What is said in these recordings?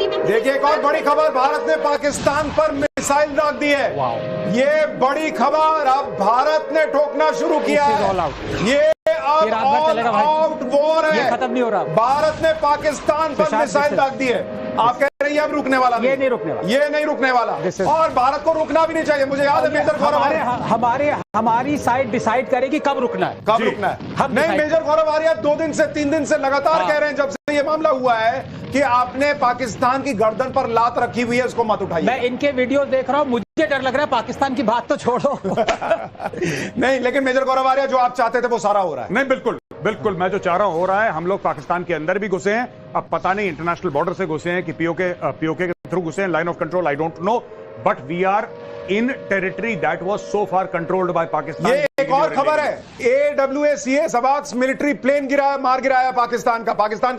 देखिए एक और बड़ी खबर, भारत ने पाकिस्तान पर मिसाइल दाग दी है। ये बड़ी खबर, अब भारत ने ठोकना शुरू किया है। ये अब ऑल आउट वॉर है, खत्म नहीं हो रहा। भारत ने पाकिस्तान पर मिसाइल दाग दी है। आप कह रही है अब रुकने वाला ये नहीं रुकने वाला, ये नहीं रुकने वाला, और भारत को रुकना भी नहीं चाहिए। मुझे याद है मेजर गौरव हमारी साइड डिसाइड करेगी कब रुकना है, कब रुकना है। नहीं, मेजर गौरव आर्या 2 दिन से 3 दिन से लगातार कह रहे हैं, जब से ये मामला हुआ है, कि आपने पाकिस्तान की गर्दन पर लात रखी हुई है, इसको मत उठाइए। मैं इनके वीडियो देख रहा हूं, मुझे डर लग रहा है। पाकिस्तान की बात तो छोड़ो। नहीं, लेकिन मेजर गौरव आर्या जो आप चाहते थे वो सारा हो रहा है। नहीं, बिल्कुल बिल्कुल, मैं जो चाह रहा हूं हो रहा है। हम लोग पाकिस्तान के अंदर भी घुसे हैं, अब पता नहीं इंटरनेशनल बॉर्डर से घुसे हैं कि पीओके के थ्रू घुसे हैं, line of control I don't know, but we are in territory that was so far controlled by Pakistan. ये एक और खबर है, AWACS अबाक्स मिलिट्री प्लेन मार गिराया पाकिस्तान का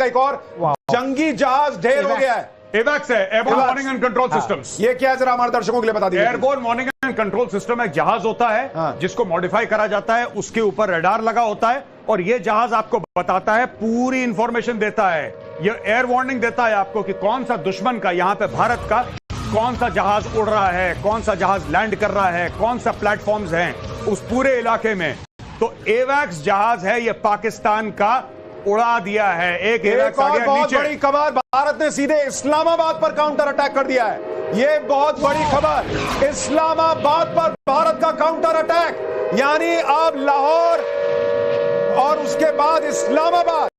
एक और जंगी जहाज ढेर हो गया है। एवैक्स है, airborne warning and control systems. ये क्या है जरा हमारे दर्शकों के लिए बता दीजिए। Airborne warning and control system एक जहाज होता है जिसको मॉडिफाई करा जाता है, उसके ऊपर रडार लगा होता है, और ये जहाज आपको बताता है, पूरी इंफॉर्मेशन देता है, ये एयर वार्निंग देता है आपको कि कौन सा दुश्मन का, यहां पे भारत का कौन सा जहाज उड़ रहा है, कौन सा जहाज लैंड कर रहा है, कौन सा प्लेटफॉर्म्स हैं उस पूरे इलाके में। तो एवैक्स जहाज है, ये पाकिस्तान का उड़ा दिया है। एक और बहुत बड़ी खबर, भारत ने सीधे इस्लामाबाद पर काउंटर अटैक कर दिया है। ये बहुत बड़ी खबर, इस्लामाबाद पर भारत का काउंटर अटैक, यानी अब लाहौर और उसके बाद इस्लामाबाद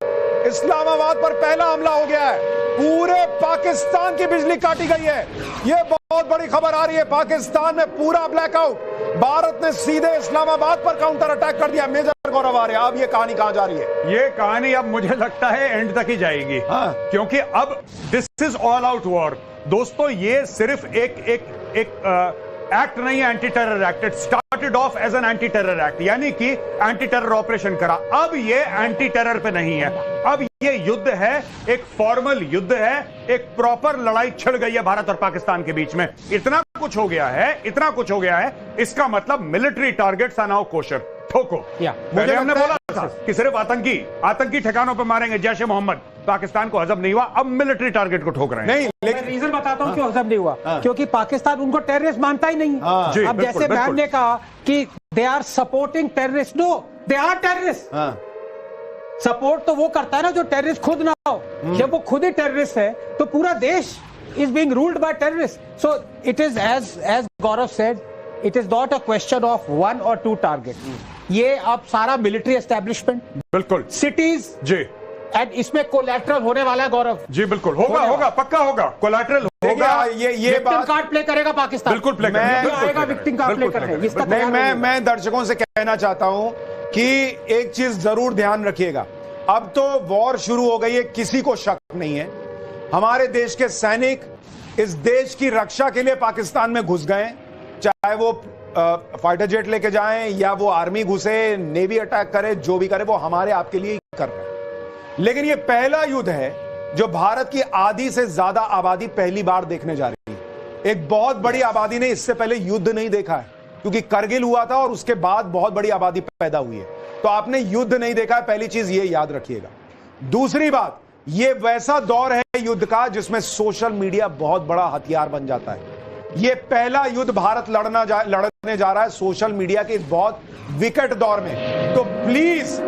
पर पहला हमला हो गया है। पूरे पाकिस्तान की बिजली काटी गई है। ये बहुत बड़ी खबर आ रही है, पाकिस्तान में पूरा ब्लैकआउट, भारत ने सीधे इस्लामाबाद पर काउंटर अटैक कर दिया। मेजर गौरव आर्या, अब ये कहानी कहां जा रही है? ये कहानी अब मुझे लगता है एंड तक ही जाएगी, क्योंकि अब this is all out war. दोस्तों, ये सिर्फ एक एक्ट नहीं है, anti terror act. It started off as an anti terror act, यानी कि एंटी टेरर ऑपरेशन करा। अब ये एंटी टेरर पे नहीं है, अब ये युद्ध है, एक फॉर्मल युद्ध है, एक प्रॉपर लड़ाई छिड़ गई है भारत और पाकिस्तान के बीच में। इतना कुछ हो गया है, इसका मतलब military targets are now kosher, ठोको। मुझे हमने बोला था कि सिर्फ आतंकी ठिकानों पर मारेंगे, जैश ए मोहम्मद, पाकिस्तान को हजम नहीं हुआ, अब मिलिट्री टारगेट को ठोक रहे हैं। नहीं, लेकिन रीजन बताता हूं क्यों हजम नहीं हुआ, क्योंकि पाकिस्तान उनको टेररिस्ट मानता ही नहीं। अब जैसे मैम ने कहा कि they are supporting terrorist, no, they are terrorist. Support तो वो करता है ना जो टेररिस्ट खुद ना हो। जब वो खुद ही टेररिस्ट है तो पूरा देश is being ruled by terrorists. So it is as Gaurav said, it is not a question of 1 or 2 targets. ये अब सारा मिलिट्री एस्टेब्लिशमेंट, बिल्कुल, सिटीज जी, एंड इसमें कोलैटरल होने वाला है गौरव जी, बिल्कुल होगा, पक्का होगा, कोलैटरल होगा। ये बात कार्ड प्ले करेगा पाकिस्तान, बिल्कुल प्ले करेगा, विक्टिम कार्ड प्ले करने। मैं दर्शकों से कहना चाहता हूं कि एक चीज जरूर ध्यान रखिएगा, अब तो वॉर शुरू हो गई है, किसी को शक नहीं है। हमारे देश के सैनिक इस देश की रक्षा के लिए पाकिस्तान में घुस गए, चाहे वो फाइटर जेट लेके जाएं या वो आर्मी घुसे, नेवी अटैक करे, जो भी करे, वो हमारे आपके लिए ही कर रहे हैं। लेकिन ये पहला युद्ध है जो भारत की आधी से ज्यादा आबादी पहली बार देखने जा रही है। एक बहुत बड़ी आबादी ने इससे पहले युद्ध नहीं देखा है, क्योंकि करगिल हुआ था और उसके बाद बहुत बड़ी आबादी पैदा हुई है, तो आपने युद्ध नहीं देखा है, पहली चीज ये याद रखिएगा। दूसरी बात, ये वैसा दौर है युद्ध का जिसमें सोशल मीडिया बहुत बड़ा हथियार बन जाता है। ये पहला युद्ध भारत लड़ने जा रहा है सोशल मीडिया के इस बहुत विकट दौर में। तो प्लीज,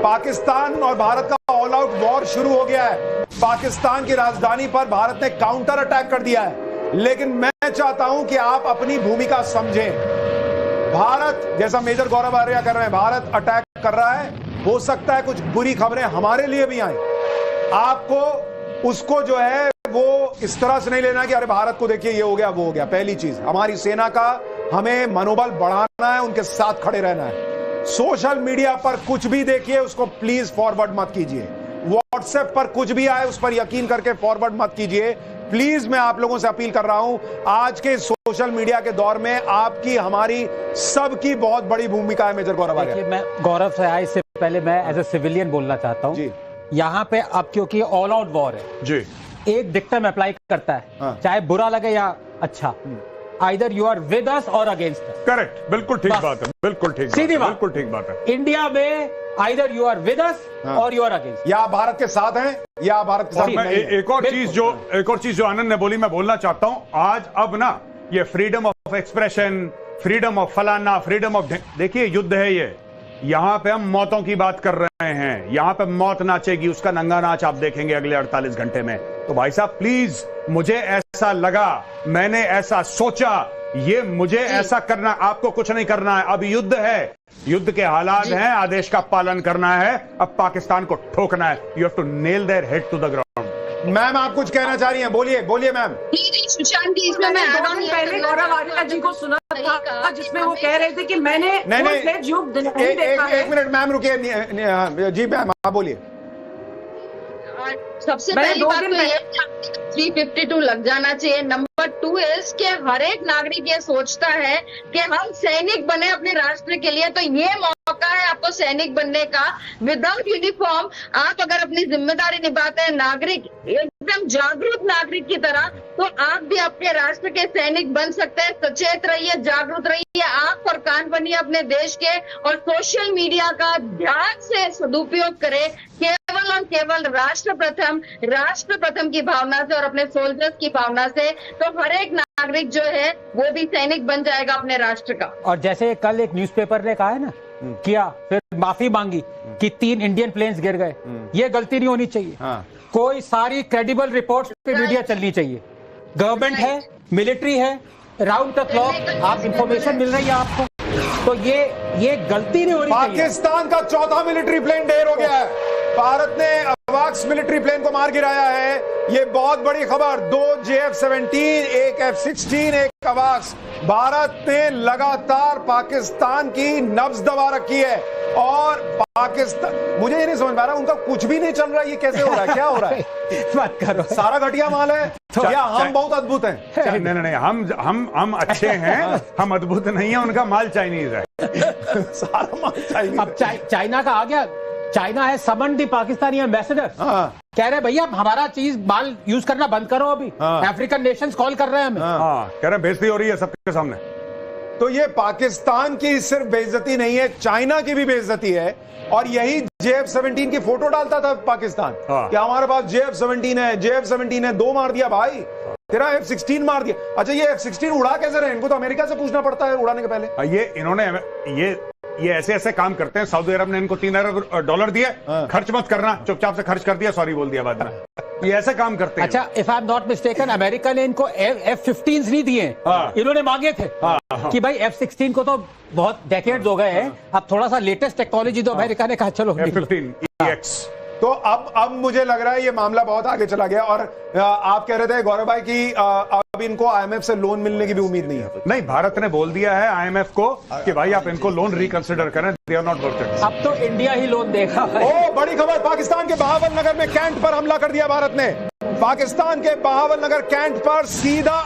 पाकिस्तान और भारत का ऑल आउट वॉर शुरू हो गया है। पाकिस्तान की राजधानी पर भारत ने काउंटर अटैक कर दिया है, लेकिन मैं चाहता हूं कि आप अपनी भूमिका समझें। भारत, जैसा मेजर गौरव आर्या कर रहे हैं, भारत अटैक कर रहा है, हो सकता है कुछ बुरी खबरें हमारे लिए भी आए। आपको उसको जो है वो इस तरह से नहीं लेना कि अरे भारत को देखिए ये हो गया वो हो गया। पहली चीज, हमारी सेना का हमें मनोबल बढ़ाना है, उनके साथ खड़े रहना है। सोशल मीडिया पर कुछ भी देखिए, उसको प्लीज फॉरवर्ड मत कीजिए। व्हाट्सएप पर कुछ भी आए उस पर यकीन करके फॉरवर्ड मत कीजिए। प्लीज, मैं आप लोगों से अपील कर रहा हूं, आज के सोशल मीडिया के दौर में आपकी, हमारी, सबकी बहुत बड़ी भूमिका है। मेजर गौरव आर्या, मैं गौरव से आए इससे पहले मैं एज ए सिविलियन बोलना चाहता हूं, यहाँ पे अब क्योंकि ऑल आउट वॉर है जी, एक डिक्टम अप्लाई करता है, चाहे बुरा लगे या अच्छा, either you are with us और अगेंस्ट अस। करेक्ट, बिल्कुल ठीक बात है, बिल्कुल ठीक, सीधी बात, बिल्कुल ठीक बात है। इंडिया में either you are with us और यू आर अगेंस्ट। या आप भारत के साथ हैं या आप भारत के साथ नहीं हैं। एक और चीज जो आनंद ने बोली मैं बोलना चाहता हूं। आज अब ना ये freedom of expression, freedom of फलाना, फ्रीडम ऑफ, देखिए युद्ध है ये। यहां पे हम मौतों की बात कर रहे हैं, यहां पे मौत नाचेगी, उसका नंगा नाच आप देखेंगे अगले 48 घंटे में। तो भाई साहब प्लीज, मुझे ऐसा लगा, मैंने ऐसा सोचा, ये मुझे ऐसा करना, आपको कुछ नहीं करना है। अब युद्ध है, युद्ध के हालात हैं, आदेश का पालन करना है, अब पाकिस्तान को ठोकना है। You have to nail their head to the ground. Ma'am आप कुछ कहना चाह रही हैं, बोलिए बोलिए मैम। सुशांत जी, इसमें मैं पहले गौरव आर्या जी को सुना था जिसमें वो कह रहे थे कि मैंने युग नहीं देखा है। एक मिनट मैम रुकिए। जी मैम आप बोलिए। सबसे पहली बात तो ये 352 लग जाना चाहिए। नंबर 2 इज कि हर एक नागरिक ये सोचता है कि हम सैनिक बने अपने राष्ट्र के लिए, तो ये मौका है आपको सैनिक बनने का। विदाउट यूनिफॉर्म आप अगर अपनी जिम्मेदारी निभाते हैं नागरिक, एकदम जागरूक नागरिक की तरह, तो आप भी अपने राष्ट्र के सैनिक बन सकते हैं। सचेत रहिए, जागरूक रहिए, आंख और कान बनिए अपने देश के, और सोशल मीडिया का ध्यान से सदुपयोग करें केवल और केवल राष्ट्र प्रथम की भावना से और अपने सोल्जर्स की भावना से। तो हर एक नागरिक जो है वो भी सैनिक बन जाएगा अपने राष्ट्र का। और जैसे कल एक न्यूज़पेपर ने कहा है ना, किया फिर माफी मांगी कि 3 इंडियन प्लेन्स गिर गए, ये गलती नहीं होनी चाहिए। कोई सारी क्रेडिबल रिपोर्ट्स पे मीडिया चलनी चाहिए। गवर्नमेंट है, मिलिट्री है, राउंड द क्लॉक आप इंफॉर्मेशन मिल रही है आपको, तो ये गलती नहीं होनी चाहिए। पाकिस्तान का चौथा मिलिट्री प्लेन ढेर हो गया है। भारत ने अवाक्स मिलिट्री प्लेन को मार गिराया है, ये बहुत बड़ी खबर। 2 JF-17, एक F-16, एक अवाक्स। भारत ने लगातार पाकिस्तान की नब्ज दबा रखी है, और पाकिस्तान, मुझे ये नहीं समझ पा रहा उनका कुछ भी नहीं चल रहा है। ये कैसे हो रहा है, क्या हो रहा है? मत करो, सारा घटिया माल है या हम बहुत अद्भुत हैं? नहीं, हम अच्छे हैं, हम अद्भुत नहीं है, उनका माल चाइनीज है। सारा माल चाइनीज। अब चाइना का आ गया। चाइना है समन दी पाकिस्तानी एम्बेसडर, कह रहे भैया हमारा चीज माल यूज करना बंद करो। अभी अफ्रीकन नेशंस कॉल कर रहे हैं हमें, कह रहे बेइज्जती हो रही है सबके सामने। तो ये पाकिस्तान की सिर्फ बेइज्जती नहीं है, चाइना की भी बेइज्जती है। और यही JF-17 की फोटो डालता था पाकिस्तान कि हमारे पास JF-17 है, JF-17 है। 2 मार दिया भाई, तेरा F-16 मार दिया। अच्छा ये F-16 उड़ा कैसे रहे? इनको तो अमेरिका से पूछना पड़ता है उड़ाने के पहले। ये इन्होंने ये ऐसे काम करते हैं। सऊदी अरब ने इनको $3 अरब दिए, खर्च मत करना, चुपचाप से खर्च कर दिया, सॉरी बोल दिया बाद में। ये ऐसे काम करते हैं। अच्छा, if I am not mistaken, America ने इनको F-15 नहीं दिए, इन्होंने मांगे थे कि भाई F-16 को तो बहुत डेकेड्स हो गए हैं, अब थोड़ा सा लेटेस्ट टेक्नोलॉजी दो। अमेरिका ने कहा चलो F-15 EX। तो अब मुझे लग रहा है ये मामला बहुत आगे चला गया। और आप कह रहे थे गौरव भाई कि अब इनको IMF से लोन मिलने की भी उम्मीद नहीं है। नहीं, भारत ने बोल दिया है IMF को कि भाई आप इनको लोन रिकंसिडर करें, they are not worth it. अब तो इंडिया ही लोन देगा। ओ बड़ी खबर, पाकिस्तान के बहावल नगर में कैंट पर हमला कर दिया भारत ने। पाकिस्तान के बहावल नगर कैंट पर सीधा